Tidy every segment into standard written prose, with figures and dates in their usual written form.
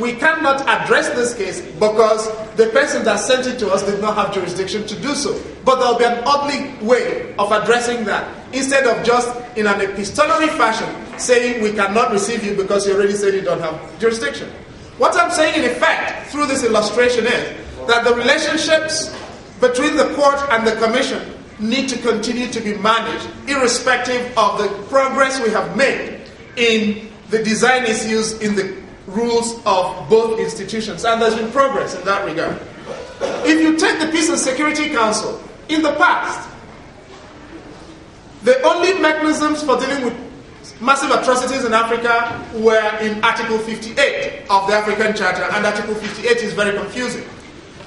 we cannot address this case because the person that sent it to us did not have jurisdiction to do so. But there will be an ugly way of addressing that, instead of just in an epistolary fashion saying we cannot receive you because you already said you don't have jurisdiction. What I'm saying in effect through this illustration is that the relationships between the court and the commission need to continue to be managed irrespective of the progress we have made in the design issues in the rules of both institutions. And there's been progress in that regard. If you take the Peace and Security Council, in the past, the only mechanisms for dealing with massive atrocities in Africa were in Article 58 of the African Charter, and Article 58 is very confusing.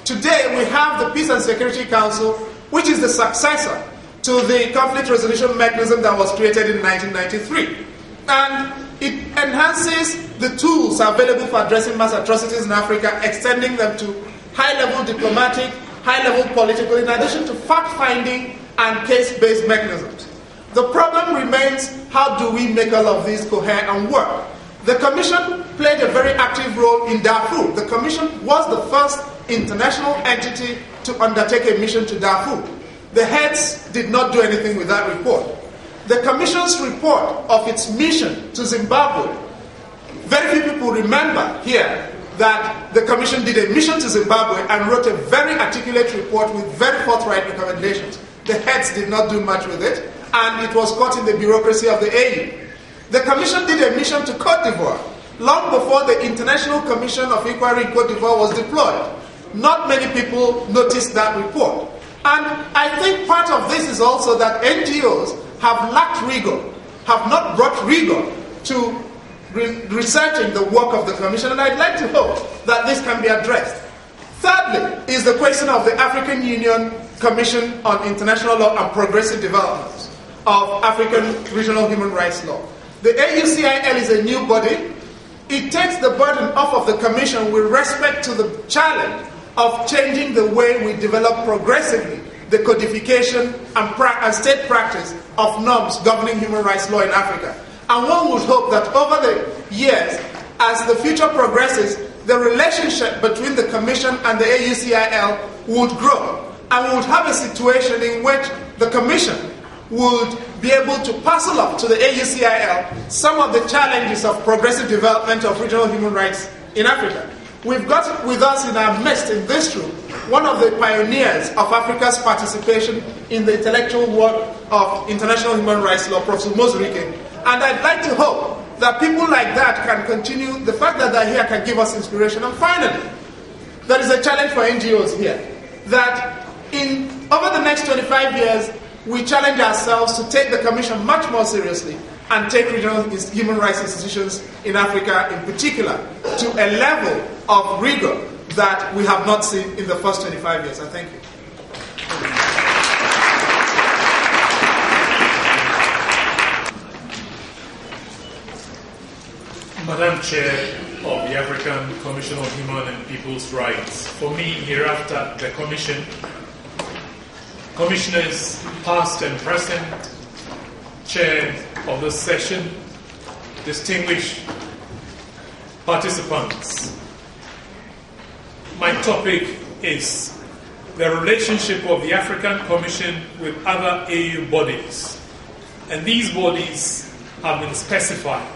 Today, we have the Peace and Security Council, which is the successor to the conflict resolution mechanism that was created in 1993. And it enhances the tools available for addressing mass atrocities in Africa, extending them to high-level diplomatic, high-level political, in addition to fact-finding and case-based mechanisms. The problem remains, how do we make all of these cohere and work? The Commission played a very active role in Darfur. The Commission was the first international entity to undertake a mission to Darfur. The heads did not do anything with that report. The Commission's report of its mission to Zimbabwe, very few people remember here that the Commission did a mission to Zimbabwe and wrote a very articulate report with very forthright recommendations. The heads did not do much with it, and it was caught in the bureaucracy of the AU. The Commission did a mission to Cote d'Ivoire long before the International Commission of Inquiry in Cote d'Ivoire was deployed. Not many people noticed that report. And I think part of this is also that NGOs have lacked rigor, have not brought rigor to researching the work of the Commission, and I'd like to hope that this can be addressed. Thirdly is the question of the African Union Commission on International Law and Progressive Development of African Regional Human Rights Law. The AUCIL is a new body. It takes the burden off of the Commission with respect to the challenge of changing the way we develop progressively the codification and state practice of norms governing human rights law in Africa. And one would hope that over the years, as the future progresses, the relationship between the Commission and the AUCIL would grow. And we would have a situation in which the Commission would be able to parcel up to the AUCIL some of the challenges of progressive development of regional human rights in Africa. We've got with us in our midst in this room one of the pioneers of Africa's participation in the intellectual work of international human rights law, Professor Mozurike. And I'd like to hope that people like that can continue, the fact that they're here can give us inspiration. And finally, there is a challenge for NGOs here, that over the next 25 years, we challenge ourselves to take the Commission much more seriously and take regional human rights institutions in Africa in particular to a level of rigor that we have not seen in the first 25 years. I thank you. Madam Chair of the African Commission on Human and People's Rights, for me hereafter the Commission, Commissioners past and present, Chair of this session, distinguished participants. My topic is the relationship of the African Commission with other AU bodies. And these bodies have been specified.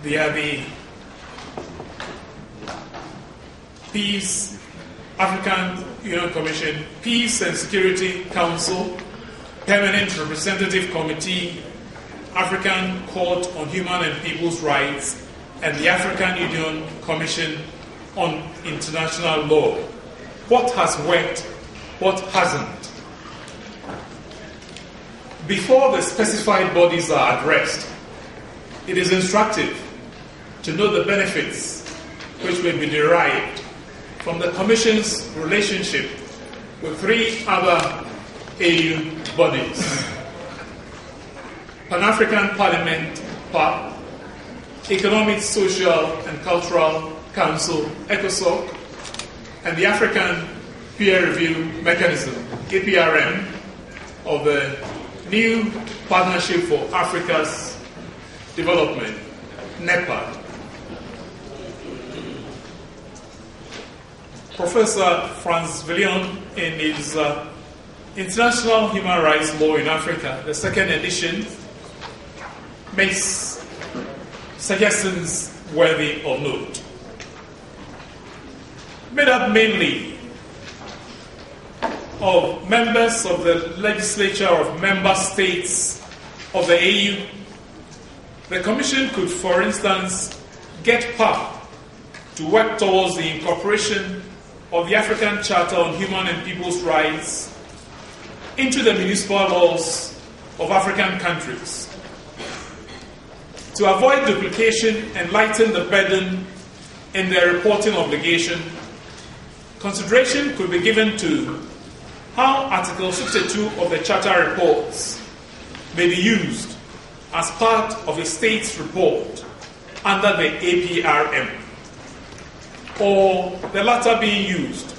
They are the African Union Commission, Peace and Security Council, Permanent Representative Committee, African Court on Human and People's Rights, and the African Union Commission on International Law. What has worked? What hasn't? Before the specified bodies are addressed, it is instructive to know the benefits which may be derived from the Commission's relationship with three other AU bodies: Pan-African Parliament, PAP, Economic, Social and Cultural Council, ECOSOC, and the African Peer Review Mechanism, APRM, of the New Partnership for Africa's Development, NEPAD. Professor Franz Villion, in his International Human Rights Law in Africa, the second edition, makes suggestions worthy of note. Made up mainly of members of the legislature of member states of the AU, the Commission could, for instance, get power to work towards the incorporation of the African Charter on Human and People's Rights into the municipal laws of African countries, to avoid duplication and lighten the burden in their reporting obligation. Consideration could be given to how Article 62 of the Charter reports may be used as part of a state's report under the APRM, or the latter being used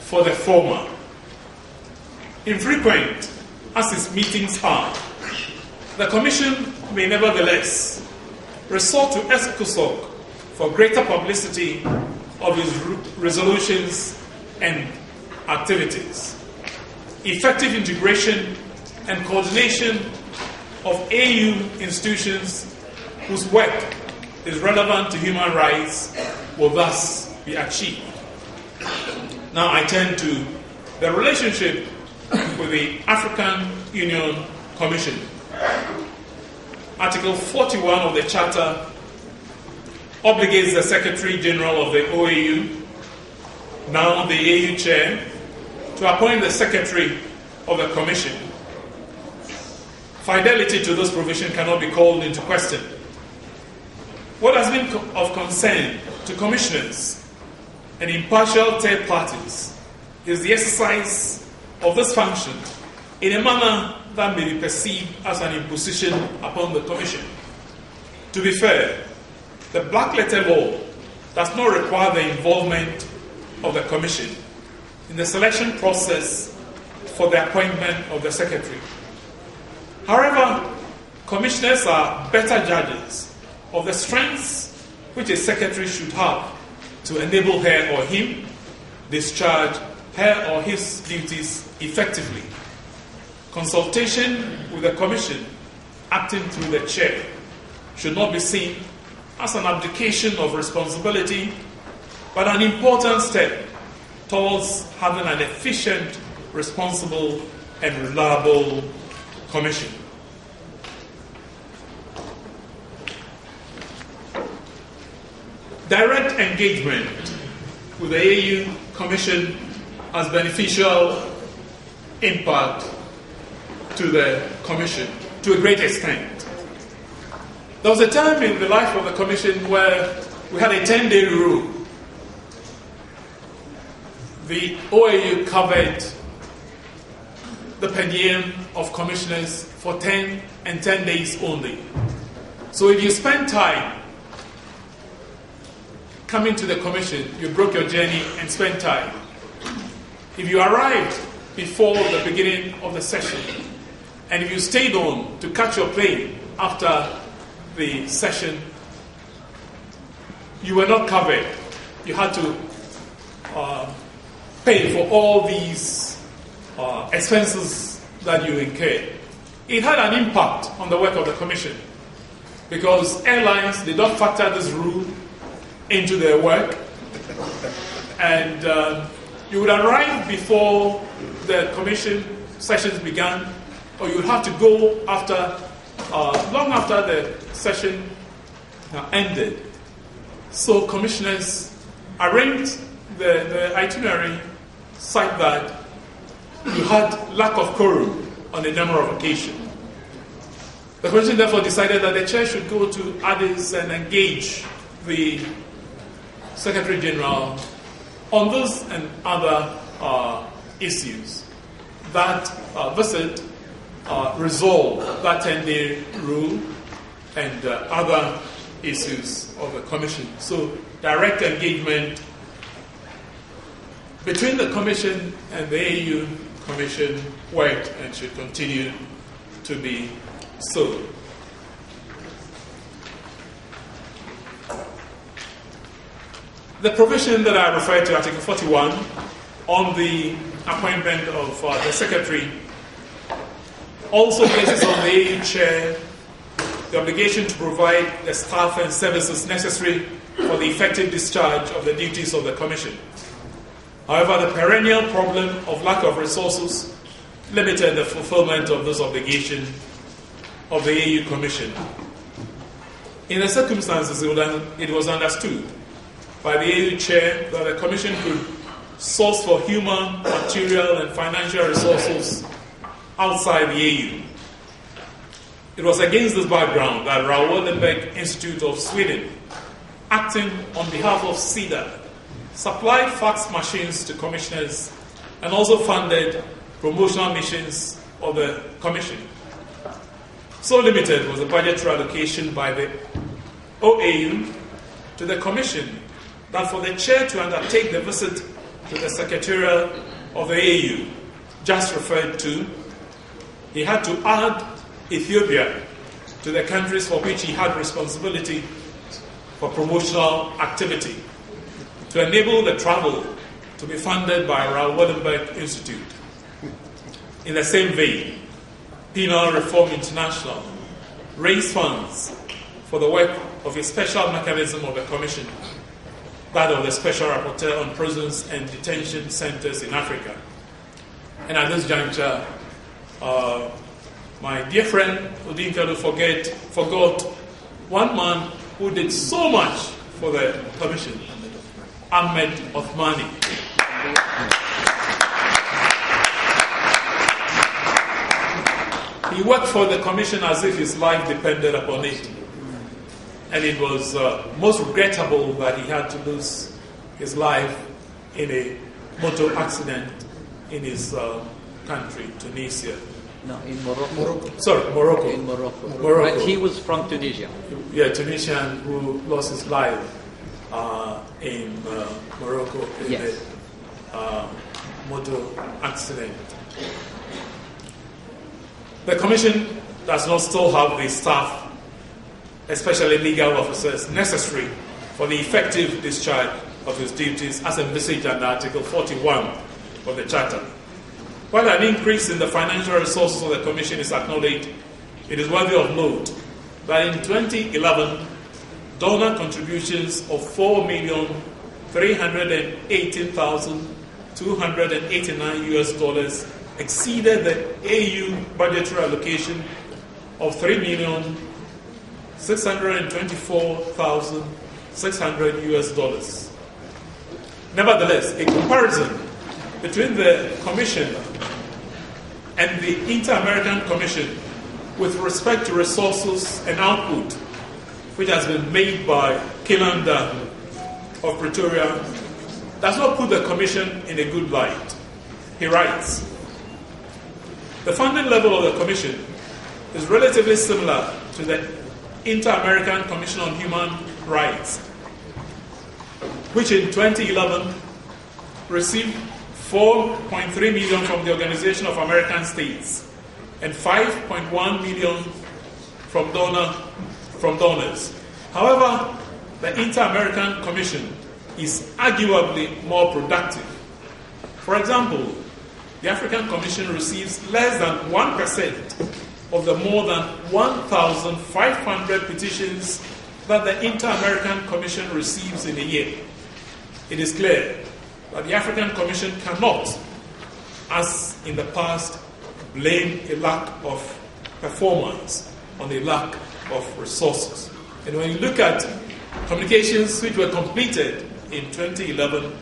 for the former. Infrequent as its meetings are, the Commission may nevertheless resort to ECOSOC for greater publicity of its resolutions and activities, effective integration and coordination of AU institutions whose work is relevant to human rights will thus be achieved. Now I turn to the relationship with the African Union Commission. Article 41 of the Charter obligates the Secretary General of the OAU, now the AU Chair, to appoint the Secretary of the Commission. Fidelity to this provision cannot be called into question. What has been of concern to commissioners and impartial third parties is the exercise of this function in a manner that may be perceived as an imposition upon the Commission. To be fair, the black letter law does not require the involvement of the Commission in the selection process for the appointment of the Secretary. However, commissioners are better judges of the strengths which a Secretary should have to enable her or him discharge her or his duties effectively. Consultation with the Commission, acting through the Chair, should not be seen as an abdication of responsibility, but an important step towards having an efficient, responsible, and reliable Commission. Direct engagement with the AU Commission has beneficial impact to the Commission to a great extent. There was a time in the life of the Commission where we had a 10-day rule. The OAU covered the per diem of commissioners for 10 and 10 days only. So if you spend time coming to the Commission, you broke your journey and spent time. If you arrived before the beginning of the session, and if you stayed on to catch your plane after the session, you were not covered. You had to pay for all these expenses that you incurred. It had an impact on the work of the Commission because airlines did not factor this rule into their work, and you would arrive before the Commission sessions began, or you would have to go after long after the session ended. So commissioners arranged the itinerary such that you had lack of quorum on a number of occasions. The Commission therefore decided that the Chair should go to Addis and engage the Secretary General on this and other issues. That visit resolved that 10-day rule and other issues of the Commission. So direct engagement between the Commission and the AU Commission worked and should continue to be so. The provision that I referred to, Article 41, on the appointment of the Secretary, also places on the AU Chair the obligation to provide the staff and services necessary for the effective discharge of the duties of the Commission. However, the perennial problem of lack of resources limited the fulfillment of this obligation of the AU Commission. In the circumstances, it was understood by the AU Chair that the Commission could source for human, material, and financial resources outside the AU. It was against this background that Raoul Wallenberg Institute of Sweden, acting on behalf of CDA, supplied fax machines to commissioners and also funded promotional missions of the Commission. So limited was the budgetary allocation by the OAU to the Commission that for the Chair to undertake the visit to the Secretariat of the AU just referred to, he had to add Ethiopia to the countries for which he had responsibility for promotional activity to enable the travel to be funded by Raoul Wallenberg Institute. In the same vein, Penal Reform International raised funds for the work of a special mechanism of the Commission, that of the Special Rapporteur on Prisons and Detention Centers in Africa. And at this juncture, my dear friend Odinka forgot one man who did so much for the Commission, Ahmed Othmani. He worked for the Commission as if his life depended upon it. And it was most regrettable that he had to lose his life in a motor accident in his country, Tunisia. No, in Morocco. Sorry, Morocco. In Morocco. Morocco. But he was from Tunisia. Yeah, Tunisian who lost his life in Morocco in Yes. a motor accident. The Commission does not still have the staff, especially legal officers, necessary for the effective discharge of its duties as envisaged under Article 41 of the Charter. While an increase in the financial resources of the Commission is acknowledged, it is worthy of note that in 2011, donor contributions of $4,318,289 exceeded the AU budgetary allocation of $3,624,600. Nevertheless, a comparison between the Commission and the Inter-American Commission with respect to resources and output, which has been made by Kilanda of Pretoria, does not put the Commission in a good light. He writes, the funding level of the Commission is relatively similar to the Inter-American Commission on Human Rights, which in 2011 received $4.3 million from the Organization of American States and $5.1 million from donors. However, the Inter-American Commission is arguably more productive. For example, the African Commission receives less than 1% of the more than 1,500 petitions that the Inter-American Commission receives in a year. It is clear that the African Commission cannot, as in the past, blame a lack of performance on a lack of resources. And when you look at communications which were completed in 2011,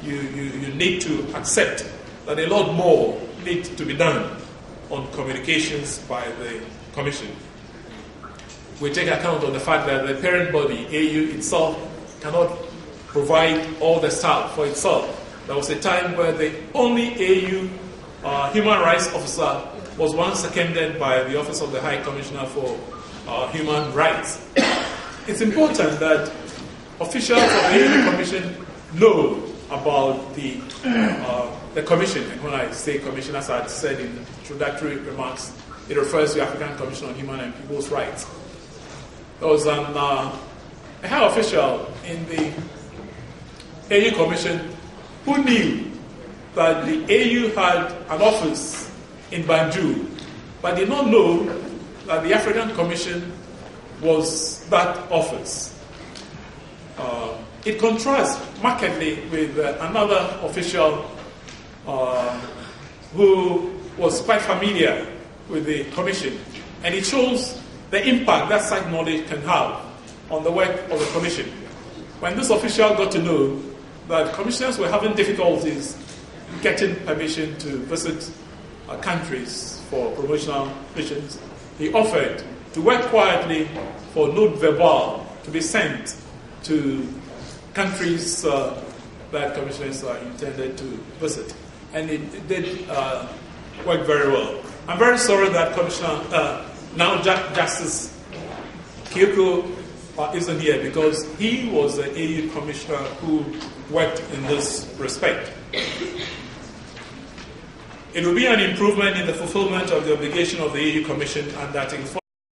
you need to accept that a lot more needs to be done on communications by the Commission. We take account of the fact that the parent body, AU itself, cannot provide all the staff for itself. There was a time where the only AU human rights officer was once seconded by the Office of the High Commissioner for Human Rights. It's important that officials of the AU Commission know about the Commission. And when I say Commission, as I said in introductory remarks, it refers to the African Commission on Human and People's Rights. There was a high official in the AU Commission who knew that the AU had an office in Banjul, but did not know that the African Commission was that office. It contrasts markedly with another official who was quite familiar with the Commission, and it shows the impact that site knowledge can have on the work of the Commission. When this official got to know that commissioners were having difficulties getting permission to visit countries for promotional missions, he offered to work quietly for note verbal to be sent to countries that commissioners are intended to visit. And it did work very well. I'm very sorry that Commissioner, now Justice Kyoko isn't here, because he was the AU Commissioner who worked in this respect. It will be an improvement in the fulfillment of the obligation of the AU Commission under Article